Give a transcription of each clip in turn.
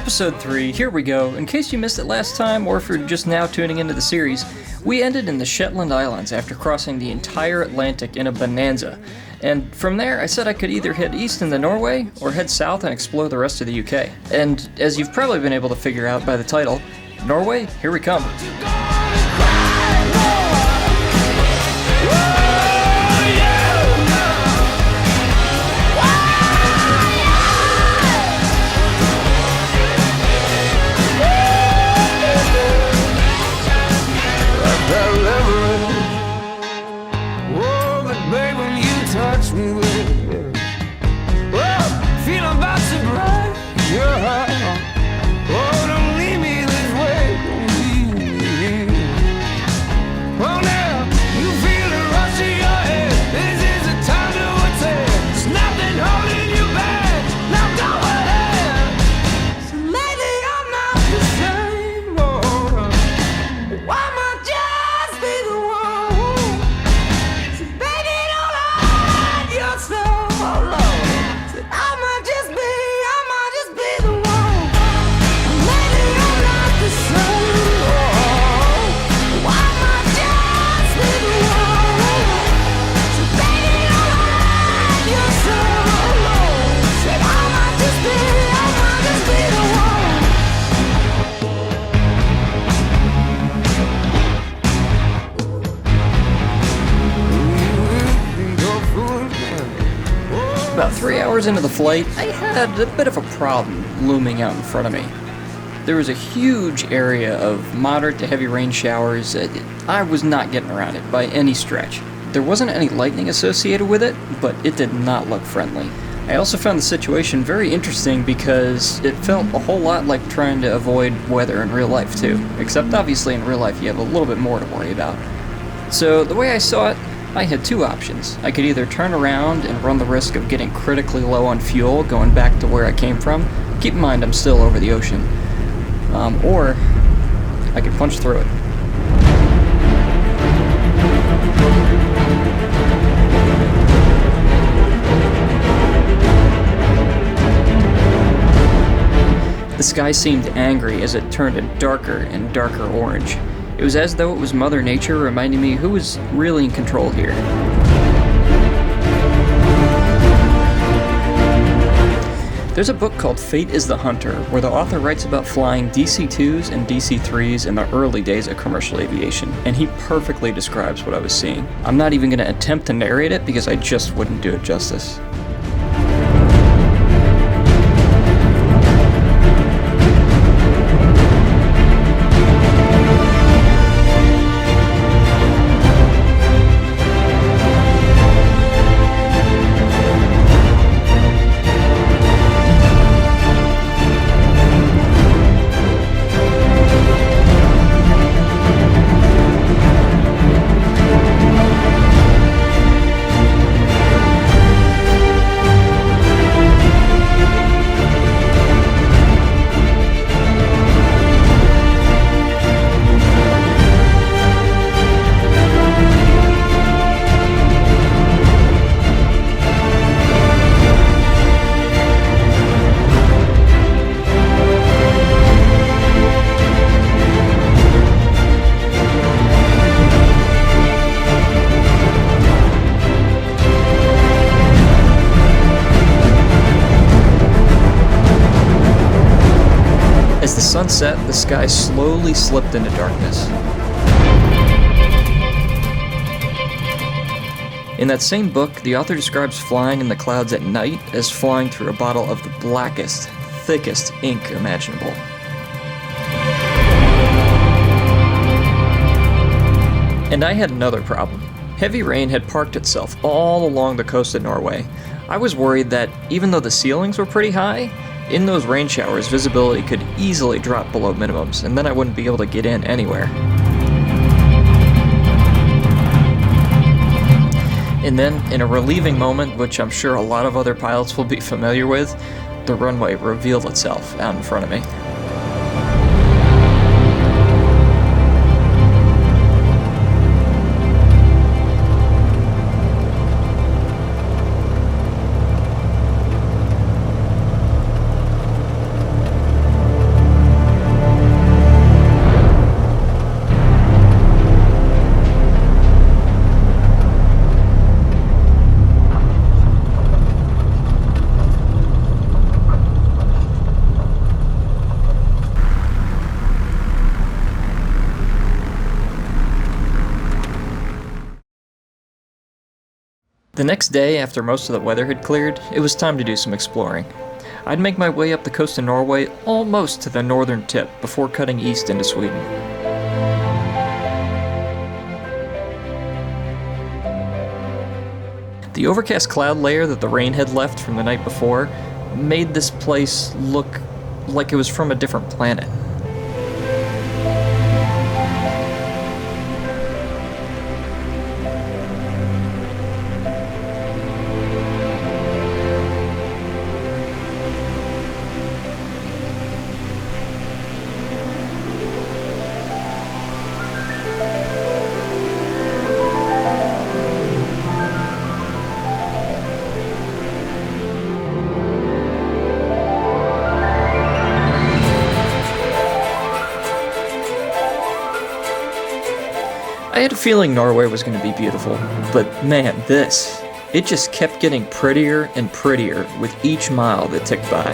Episode 3, here we go. In case you missed it last time, or if you're just now tuning into the series, we ended in the Shetland Islands after crossing the entire Atlantic in a Bonanza. And from there, I said I could either head east into Norway, or head south and explore the rest of the UK. And as you've probably been able to figure out by the title, Norway, here we come. About 3 hours into the flight, I had a bit of a problem looming out in front of me. There was a huge area of moderate to heavy rain showers. I was not getting around it by any stretch. There wasn't any lightning associated with it, but it did not look friendly. I also found the situation very interesting because it felt a whole lot like trying to avoid weather in real life too, except obviously in real life you have a little bit more to worry about. So the way I saw it, I had two options. I could either turn around and run the risk of getting critically low on fuel going back to where I came from. Keep in mind I'm still over the ocean. Or I could punch through it. The sky seemed angry as it turned a darker and darker orange. It was as though it was Mother Nature reminding me who was really in control here. There's a book called Fate is the Hunter, where the author writes about flying DC-2s and DC-3s in the early days of commercial aviation, and he perfectly describes what I was seeing. I'm not even going to attempt to narrate it because I just wouldn't do it justice. As the sun set, the sky slowly slipped into darkness. In that same book, the author describes flying in the clouds at night as flying through a bottle of the blackest, thickest ink imaginable. And I had another problem. Heavy rain had parked itself all along the coast of Norway. I was worried that, even though the ceilings were pretty high, in those rain showers, visibility could easily drop below minimums, and then I wouldn't be able to get in anywhere. And then, in a relieving moment, which I'm sure a lot of other pilots will be familiar with, the runway revealed itself out in front of me. The next day, after most of the weather had cleared, it was time to do some exploring. I'd make my way up the coast of Norway almost to the northern tip before cutting east into Sweden. The overcast cloud layer that the rain had left from the night before made this place look like it was from a different planet. I had a feeling Norway was going to be beautiful, but man, it just kept getting prettier and prettier with each mile that ticked by.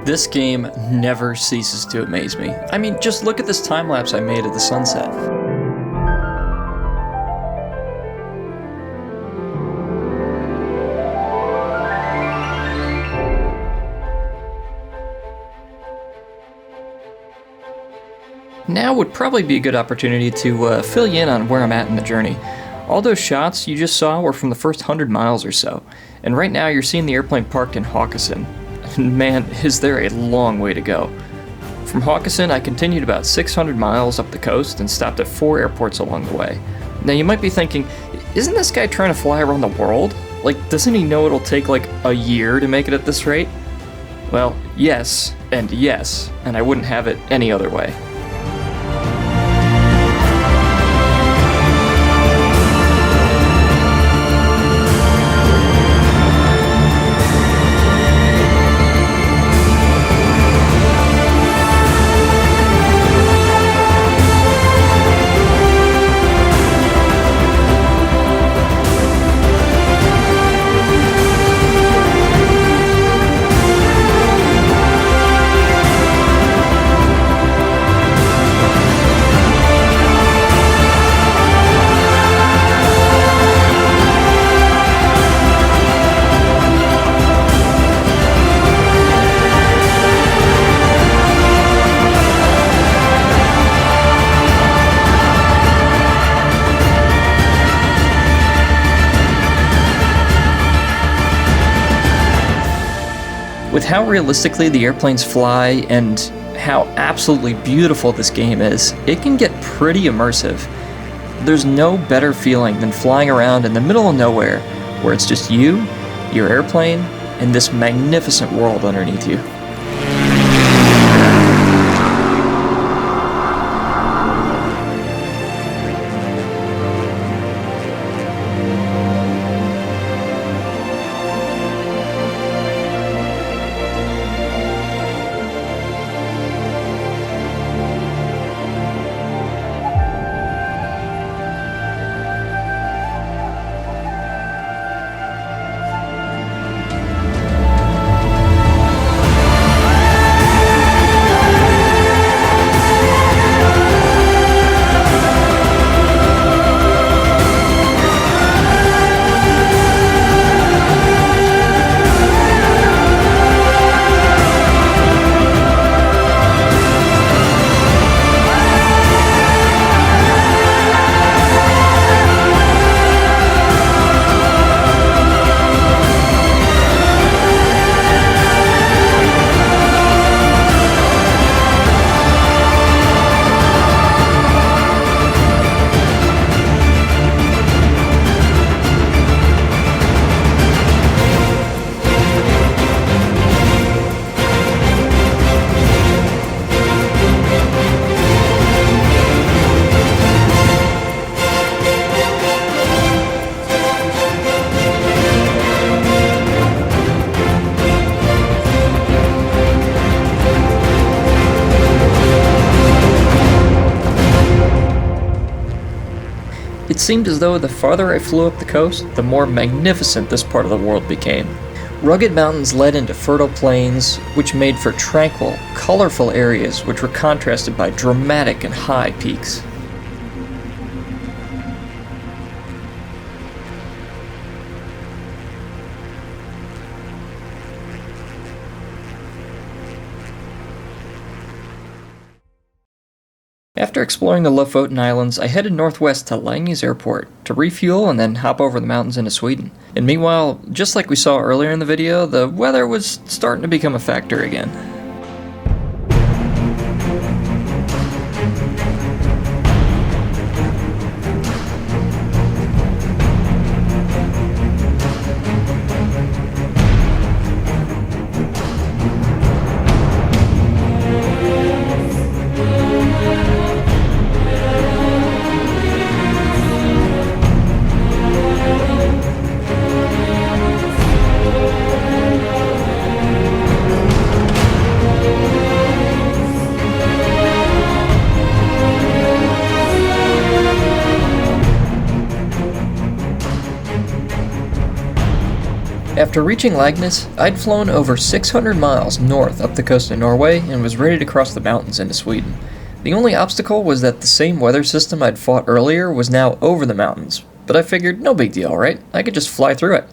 This game never ceases to amaze me. I mean, just look at this time-lapse I made of the sunset. Now would probably be a good opportunity to fill you in on where I'm at in the journey. All those shots you just saw were from the first 100 miles or so, and right now you're seeing the airplane parked in Haukasen. Man, is there a long way to go. From Haukasen, I continued about 600 miles up the coast and stopped at 4 airports along the way. Now you might be thinking, isn't this guy trying to fly around the world? Like, doesn't he know it'll take like a year to make it at this rate? Well, yes, and I wouldn't have it any other way. With how realistically the airplanes fly and how absolutely beautiful this game is, it can get pretty immersive. There's no better feeling than flying around in the middle of nowhere, where it's just you, your airplane, and this magnificent world underneath you. It seemed as though the farther I flew up the coast, the more magnificent this part of the world became. Rugged mountains led into fertile plains, which made for tranquil, colorful areas which were contrasted by dramatic and high peaks. After exploring the Lofoten Islands, I headed northwest to Langnes Airport to refuel and then hop over the mountains into Sweden. And meanwhile, just like we saw earlier in the video, the weather was starting to become a factor again. After reaching Leknes, I'd flown over 600 miles north up the coast of Norway and was ready to cross the mountains into Sweden. The only obstacle was that the same weather system I'd fought earlier was now over the mountains, but I figured no big deal, right? I could just fly through it.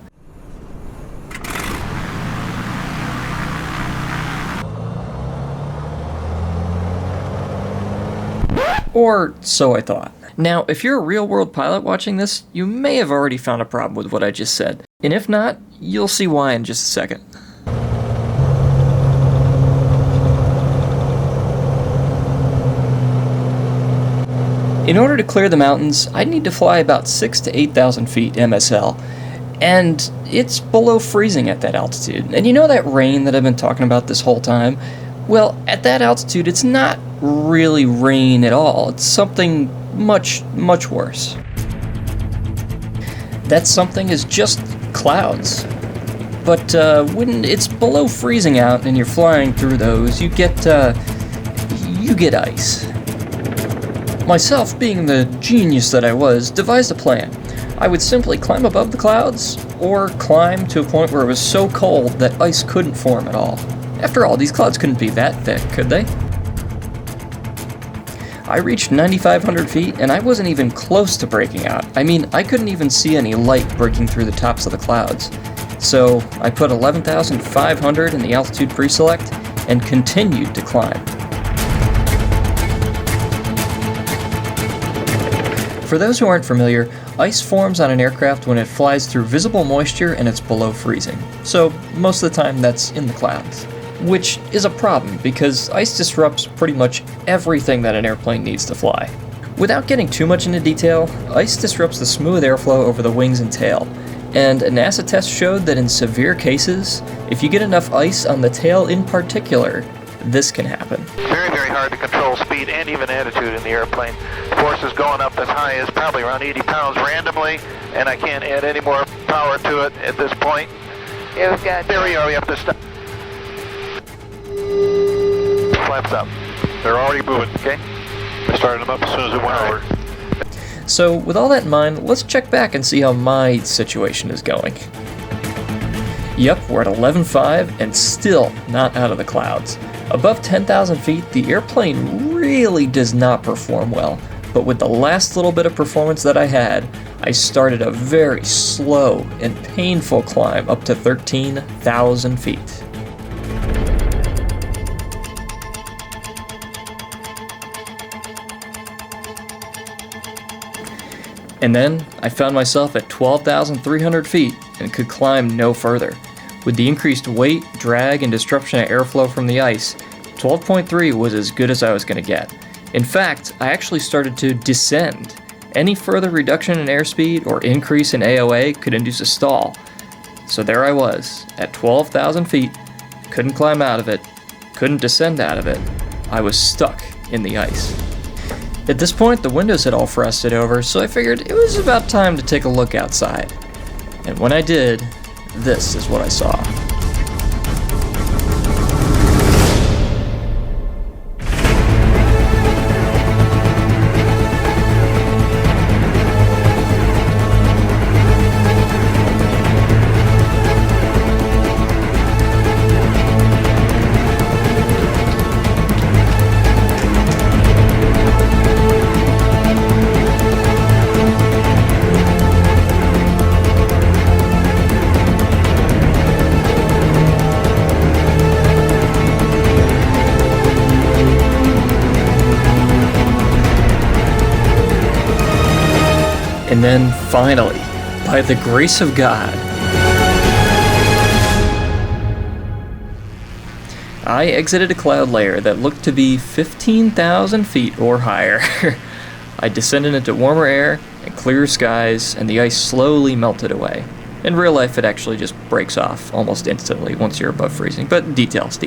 Or so I thought. Now, if you're a real-world pilot watching this, you may have already found a problem with what I just said. And if not, you'll see why in just a second. In order to clear the mountains, I'd need to fly about 6,000 to 8,000 feet MSL. And it's below freezing at that altitude. And you know that rain that I've been talking about this whole time? Well, at that altitude, it's not really rain at all. It's something much, much worse. That something is just clouds. But when it's below freezing out and you're flying through those, you get ice. Myself, being the genius that I was, devised a plan. I would simply climb above the clouds, or climb to a point where it was so cold that ice couldn't form at all. After all, these clouds couldn't be that thick, could they? I reached 9,500 feet, and I wasn't even close to breaking out. I mean, I couldn't even see any light breaking through the tops of the clouds. So I put 11,500 in the altitude pre-select, and continued to climb. For those who aren't familiar, ice forms on an aircraft when it flies through visible moisture and it's below freezing. So most of the time that's in the clouds. Which is a problem because ice disrupts pretty much everything that an airplane needs to fly. Without getting too much into detail, ice disrupts the smooth airflow over the wings and tail. And a NASA test showed that in severe cases, if you get enough ice on the tail in particular, this can happen. Very, very hard to control speed and even attitude in the airplane. Force is going up as high as probably around 80 pounds randomly, and I can't add any more power to it at this point. Yeah, we've got... There we are, we have to stop. Flaps up. They're already moving, okay? I started them up as soon as it went over. So with all that in mind, let's check back and see how my situation is going. Yep, we're at 11.5 and still not out of the clouds. Above 10,000 feet, the airplane really does not perform well, but with the last little bit of performance that I had, I started a very slow and painful climb up to 13,000 feet. And then I found myself at 12,300 feet and could climb no further. With the increased weight, drag, and disruption of airflow from the ice, 12.3 was as good as I was going to get. In fact, I actually started to descend. Any further reduction in airspeed or increase in AOA could induce a stall. So there I was, at 12,000 feet, couldn't climb out of it, couldn't descend out of it. I was stuck in the ice. At this point, the windows had all frosted over, so I figured it was about time to take a look outside. And when I did, this is what I saw. And then, finally, by the grace of God, I exited a cloud layer that looked to be 15,000 feet or higher. I descended into warmer air and clearer skies, and the ice slowly melted away. In real life, it actually just breaks off almost instantly once you're above freezing, but details.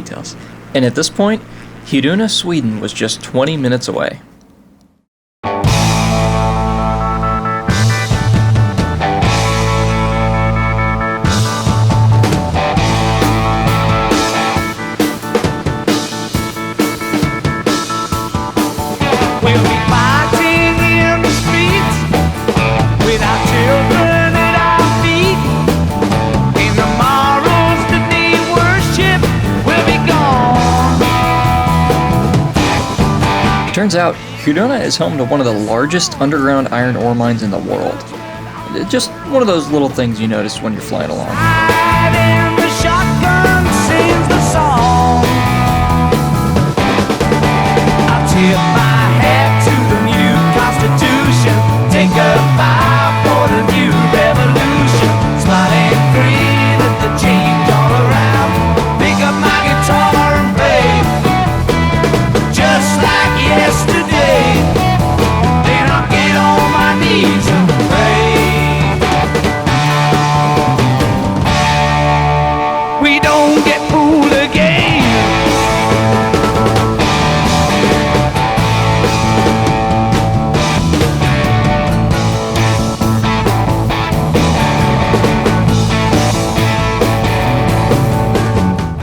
And at this point, Kiruna, Sweden was just 20 minutes away. Turns out, Kiruna is home to one of the largest underground iron ore mines in the world. Just one of those little things you notice when you're flying along. And the shotgun sings the song. I tip my hat to the new Constitution. Take a bow for the new revolution. Smile and grin at the change all around. Pick up my guitar and play. Just like yesterday, then I'll get on my knees and pray. We don't get fooled again.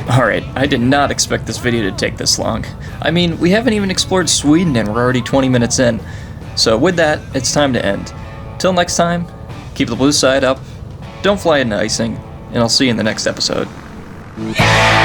Alright, I did not expect this video to take this long. I mean, we haven't even explored Sweden and we're already 20 minutes in. So with that, it's time to end. Till next time, keep the blue side up, don't fly into icing, and I'll see you in the next episode. Yeah!